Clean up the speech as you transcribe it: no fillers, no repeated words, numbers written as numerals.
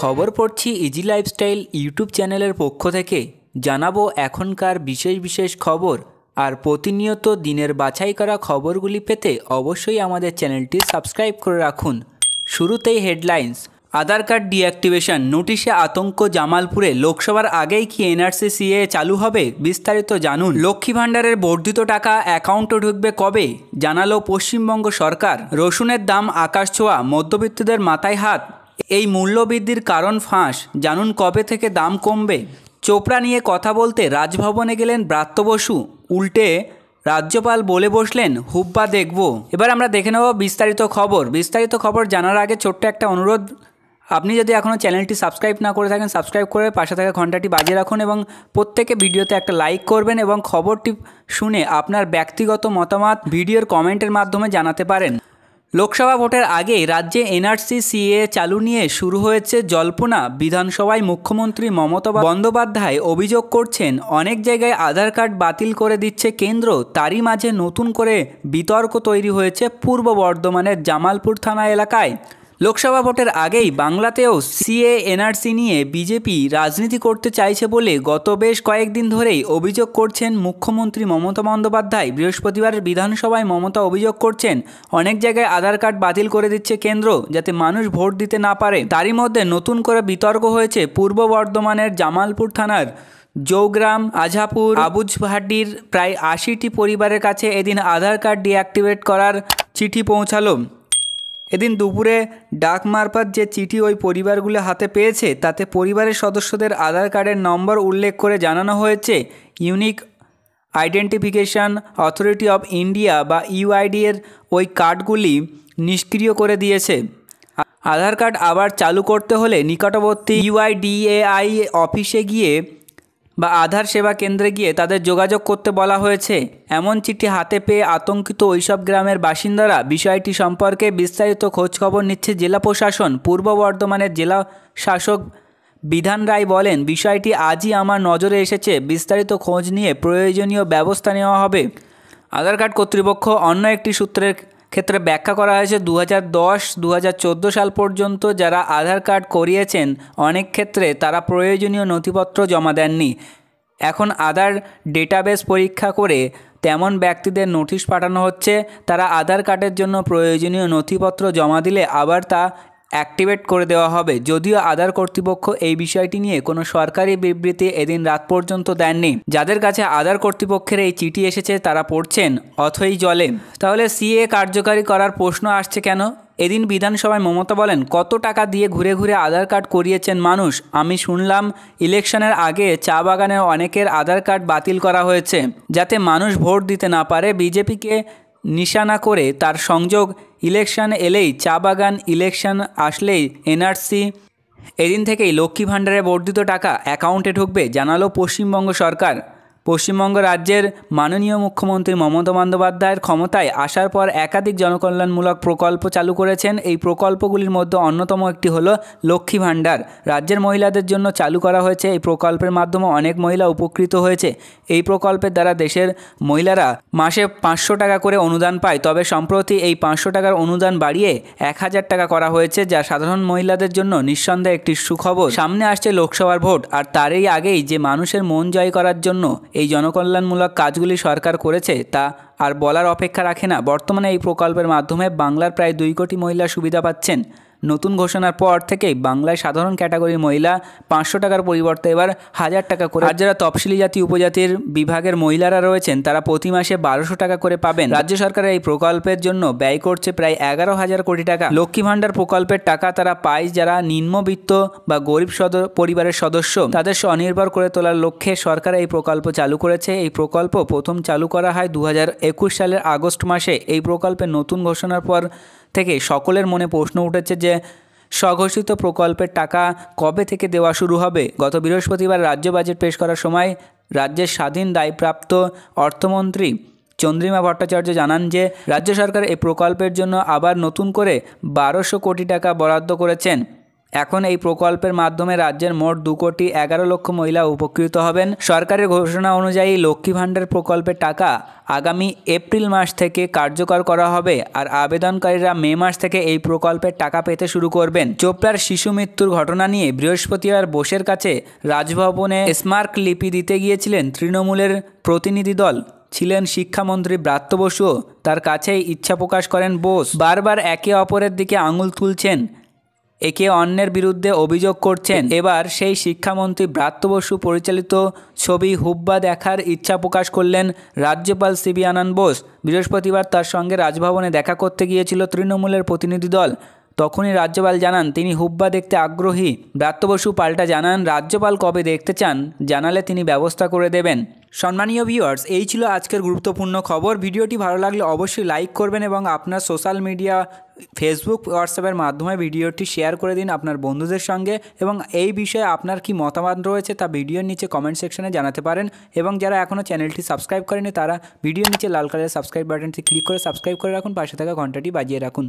খবর পড়ছি easy lifestyle YouTube চ্যানেলের পক্ষ থেকে। জানাবো এখনকার বিশেষ বিশেষ খবর। আর প্রতিনিয়ত দিনের বাছাই করা খবরগুলি পেতে অবশ্যই আমাদের চ্যানেলটি সাবস্ক্রাইব করে রাখুন। শুরুতেই হেডলাইন্স। আধার কার্ড ডিঅ্যাক্টিভেশন নোটিশে আতঙ্ক জামালপুরে। লোকসভার আগেই কি এনআরসি সিএ চালু হবে? বিস্তারিত জানুন। লক্ষ্মী ভাণ্ডারের বর্ধিত টাকা অ্যাকাউন্টে ঢুকবে কবে? জানালো পশ্চিমবঙ্গ সরকার। রসুনের দাম আকাশ ছোঁয়া, মধ্যবিত্তদের মাথায় হাত। এই মূল্যবৃদ্ধির কারণ ফাঁস, জানুন কবে থেকে দাম কমবে। চোপড়া নিয়ে কথা বলতে রাজভবনে গেলেন ব্রাত্য বসু, উল্টে রাজ্যপাল বলে বসলেন হুব্বা দেখব। এবার আমরা দেখে নেব বিস্তারিত খবর জানার আগে ছোট্ট একটা অনুরোধ, আপনি যদি এখনও চ্যানেলটি সাবস্ক্রাইব না করে থাকেন সাবস্ক্রাইব করে পাশে থাকা ঘন্টাটি বাজিয়ে রাখুন এবং প্রত্যেকে ভিডিওতে একটা লাইক করবেন এবং খবরটি শুনে আপনার ব্যক্তিগত মতামত ভিডিওর কমেন্টের মাধ্যমে জানাতে পারেন। লোকসভা ভোটের আগেই রাজ্যে এনআরসি সিএ চালু নিয়ে শুরু হয়েছে জল্পনা। বিধানসভায় মুখ্যমন্ত্রী মমতা বন্দ্যোপাধ্যায় অভিযোগ করছেন অনেক জায়গায় আধার কার্ড বাতিল করে দিচ্ছে কেন্দ্র। তারই মাঝে নতুন করে বিতর্ক তৈরি হয়েছে পূর্ব বর্ধমানের জামালপুর থানা এলাকায়। লোকসভা ভোটের আগেই বাংলাতেও সিএ এনআরসি নিয়ে বিজেপি রাজনীতি করতে চাইছে বলে গত বেশ কয়েকদিন ধরেই অভিযোগ করছেন মুখ্যমন্ত্রী মমতা বন্দ্যোপাধ্যায়। বৃহস্পতিবার বিধানসভায় মমতা অভিযোগ করছেন অনেক জায়গায় আধার কার্ড বাতিল করে দিচ্ছে কেন্দ্র যাতে মানুষ ভোট দিতে না পারে। তারই মধ্যে নতুন করে বিতর্ক হয়েছে পূর্ব বর্ধমানের জামালপুর থানার জৌগ্রাম আঝাপুর আবুজভাটির প্রায় ৮০টি পরিবারের কাছে এদিন আধার কার্ড ডিঅ্যাক্টিভেট করার চিঠি পৌঁছালো। এদিন দুপুরে ডাক মারফত যে চিঠি ওই পরিবারগুলো হাতে পেয়েছে তাতে পরিবারের সদস্যদের আধার কার্ডের নম্বর উল্লেখ করে জানানো হয়েছে unique identification authority of India বা ইউআইডি এর ওই কার্ডগুলি নিষ্ক্রিয় করে দিয়েছে। আধার কার্ড আবার চালু করতে হলে নিকটবর্তী ইউআইডিএআই অফিসে গিয়ে বা আধার সেবা কেন্দ্রে গিয়ে তাদের যোগাযোগ করতে বলা হয়েছে। এমন চিঠি হাতে পেয়ে আতঙ্কিত ওইসব গ্রামের বাসিন্দারা বিষয়টি সম্পর্কে বিস্তারিত খোঁজখবর নিচ্ছে জেলা প্রশাসন। পূর্ব বর্ধমানের জেলা শাসক বিধান রায় বলেন, বিষয়টি আজই আমার নজরে এসেছে, বিস্তারিত খোঁজ নিয়ে প্রয়োজনীয় ব্যবস্থা নেওয়া হবে। আধার কার্ড কর্তৃপক্ষ অন্য একটি সূত্রের ক্ষেত্রে ব্যাখ্যা করা হয়েছে 2010-2014 সাল পর্যন্ত যারা আধার কার্ড করিয়েছেন অনেক ক্ষেত্রে তারা প্রয়োজনীয় নথিপত্র জমা দেননি। এখন আধার ডেটাবেস পরীক্ষা করে তেমন ব্যক্তিদের নোটিশ পাঠানো হচ্ছে, তারা আধার কার্ডের জন্য প্রয়োজনীয় নথিপত্র জমা দিলে আবার তা অ্যাক্টিভেট করে দেওয়া হবে। যদিও আধার কর্তৃপক্ষ এই বিষয়টি নিয়ে কোনো সরকারি বিবৃতি এদিন রাত পর্যন্ত দেননি। যাদের কাছে আধার কর্তৃপক্ষের এই চিঠি এসেছে তারা পড়ছেন অথই জলে। তাহলে সিএ কার্যকারী করার প্রশ্ন আসছে কেন? এদিন বিধানসভায় মমতা বলেন, কত টাকা দিয়ে ঘুরে ঘুরে আধার কার্ড করিয়েছেন মানুষ। আমি শুনলাম ইলেকশনের আগে চা বাগানের অনেকের আধার কার্ড বাতিল করা হয়েছে যাতে মানুষ ভোট দিতে না পারে। বিজেপিকে নিশানা করে তার সংযোগ ইলেকশন এলেই চা বাগান, ইলেকশন আসলেই এনআরসি। এদিন থেকেই লক্ষ্মী ভাণ্ডারে বর্ধিত টাকা অ্যাকাউন্টে ঢুকবে, জানালো পশ্চিমবঙ্গ সরকার। পশ্চিমবঙ্গ রাজ্যের মাননীয় মুখ্যমন্ত্রী মমতা বন্দ্যোপাধ্যায়ের ক্ষমতায় আসার পর একাধিক জনকল্যাণমূলক প্রকল্প চালু করেছেন। এই প্রকল্পগুলির মধ্যে অন্যতম একটি হলো লক্ষ্মী ভাণ্ডার। রাজ্যের মহিলাদের জন্য চালু করা হয়েছে। এই প্রকল্পের মাধ্যমে অনেক মহিলা উপকৃত হয়েছে। এই প্রকল্পের দ্বারা দেশের মহিলারা মাসে 500 টাকা করে অনুদান পায়। তবে সম্প্রতি এই 500 টাকার অনুদান বাড়িয়ে 1000 টাকা করা হয়েছে, যা সাধারণ মহিলাদের জন্য নিঃসন্দেহে একটি সুখবর। সামনে আসছে লোকসভার ভোট, আর তারই আগেই যে মানুষের মন জয় করার জন্য এই জনকল্যাণমূলক কাজগুলি সরকার করেছে তা আর বলার অপেক্ষা রাখে না। বর্তমানে এই প্রকল্পের মাধ্যমে বাংলার প্রায় 2 কোটি মহিলা সুবিধা পাচ্ছেন। নতুন ঘোষণার পর থেকেই বাংলায় সাধারণ ক্যাটাগরির মহিলা 500 টাকার পরিবর্তে এবার 1000 টাকা করে, আর যারা তফসিলি জাতি উপজাতির বিভাগের মহিলারা রয়েছেন তারা প্রতি মাসে 1200 টাকা করে পাবেন। রাজ্য সরকার এই প্রকল্পের জন্য ব্যয় করছে প্রায় 11,000 কোটি টাকা। লক্ষ্মী ভাণ্ডার প্রকল্পের টাকা তারা পায় যারা নিম্নবিত্ত বা গরিব পরিবারের সদস্য, তাদের স্বনির্ভর করে তোলার লক্ষ্যে সরকার এই প্রকল্প চালু করেছে। এই প্রকল্প প্রথম চালু করা হয় 2021 সালের আগস্ট মাসে। এই প্রকল্পের নতুন ঘোষণার পর থেকে সকলের মনে প্রশ্ন উঠেছে যে স্বঘোষিত প্রকল্পের টাকা কবে থেকে দেওয়া শুরু হবে। গত বৃহস্পতিবার রাজ্য বাজেট পেশ করার সময় রাজ্যের স্বাধীন দায়প্রাপ্ত অর্থমন্ত্রী চন্দ্রিমা ভট্টাচার্য জানান যে রাজ্য সরকার এই প্রকল্পের জন্য আবার নতুন করে 1200 কোটি টাকা বরাদ্দ করেছেন। এখন এই প্রকল্পের মাধ্যমে রাজ্যের মোট 2,11,00,000 মহিলা উপকৃত হবেন। সরকারের ঘোষণা অনুযায়ী লক্ষ্মী ভাণ্ডার প্রকল্পের টাকা আগামী এপ্রিল মাস থেকে কার্যকর করা হবে, আর আবেদনকারীরা মে মাস থেকে এই প্রকল্পের টাকা পেতে শুরু করবেন। চোপড়ার শিশু মৃত্যুর ঘটনা নিয়ে বৃহস্পতিবার বোসের কাছে রাজভবনে স্মারকলিপি দিতে গিয়েছিলেন তৃণমূলের প্রতিনিধি দল। ছিলেন শিক্ষামন্ত্রী ব্রাত্য বসুও। তার কাছেই ইচ্ছা প্রকাশ করেন বোস। বারবার একে অপরের দিকে আঙুল তুলছেন, একে অন্যের বিরুদ্ধে অভিযোগ করছেন। এবার সেই শিক্ষামন্ত্রী ব্রাত্য বসু পরিচালিত ছবি হুব্বা দেখার ইচ্ছা প্রকাশ করলেন রাজ্যপাল সিবি আনন্দ বোস। বৃহস্পতিবার তার সঙ্গে রাজভবনে দেখা করতে গিয়েছিল তৃণমূলের প্রতিনিধি দল। তখনই রাজ্যপাল জানান তিনি হুব্বা দেখতে আগ্রহী। ব্রাত্য বসু পাল্টা জানান রাজ্যপাল কবে দেখতে চান জানালে তিনি ব্যবস্থা করে দেবেন। সম্মানীয় ভিউয়ার্স, এই ছিল আজকের গুরুত্বপূর্ণ খবর। ভিডিওটি ভালো লাগলে অবশ্যই লাইক করবেন এবং আপনার সোশ্যাল মিডিয়া ফেসবুক হোয়াটসঅ্যাপের মাধ্যমে ভিডিওটি শেয়ার করে দিন আপনার বন্ধুদের সঙ্গে, এবং এই বিষয়ে আপনার কি মতামত রয়েছে তা ভিডিওর নিচে কমেন্ট সেকশনে জানাতে পারেন। এবং যারা এখনও চ্যানেলটি সাবস্ক্রাইব করেনি তারা ভিডিওর নিচে লাল কালারের সাবস্ক্রাইব বাটনটি ক্লিক করে সাবস্ক্রাইব করে রাখুন, পাশে থাকা ঘন্টাটি বাজিয়ে রাখুন।